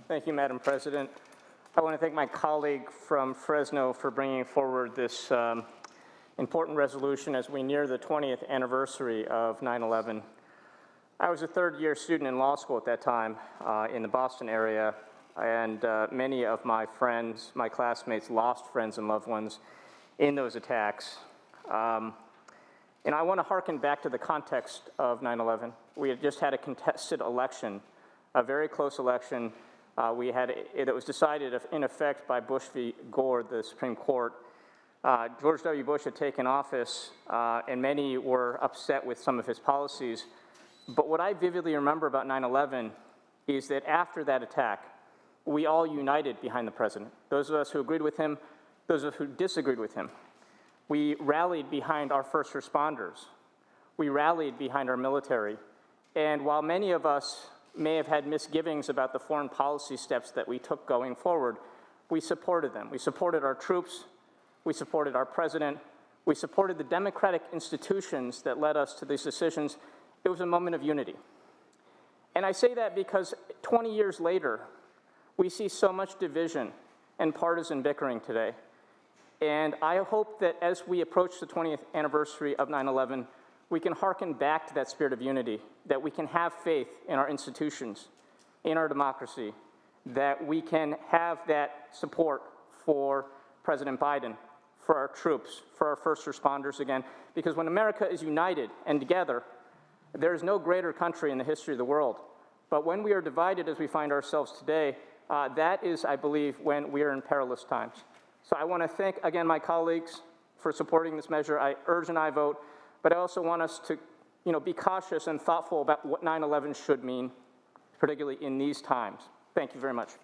Thank you, Madam President. I want to thank my colleague from Fresno for bringing forward this important resolution as we near the 20th anniversary of 9/11. I was a third-year student in law school at that time in the Boston area, and many of my friends, my classmates, lost friends and loved ones in those attacks. And I want to hearken back to the context of 9/11. We had just had a contested election, a very close election. It was decided, in effect, by Bush v. Gore, the Supreme Court. George W. Bush had taken office, and many were upset with some of his policies. But what I vividly remember about 9/11 is that after that attack, we all united behind the president. Those of us who agreed with him, those of us who disagreed with him. We rallied behind our first responders. We rallied behind our military. And while many of us may have had misgivings about the foreign policy steps that we took going forward, we supported them. We supported our troops. We supported our president. We supported the democratic institutions that led us to these decisions. It was a moment of unity. And I say that because 20 years later, we see so much division and partisan bickering today. And I hope that as we approach the 20th anniversary of 9/11, we can hearken back to that spirit of unity, that we can have faith in our institutions, in our democracy, that we can have that support for President Biden, for our troops, for our first responders again, because when America is united and together, there is no greater country in the history of the world. But when we are divided as we find ourselves today, that is, I believe, when we are in perilous times. So I want to thank, again, my colleagues for supporting this measure. I urge an aye vote, but I also want us to be cautious and thoughtful about what 9/11 should mean, particularly in these times. Thank you very much.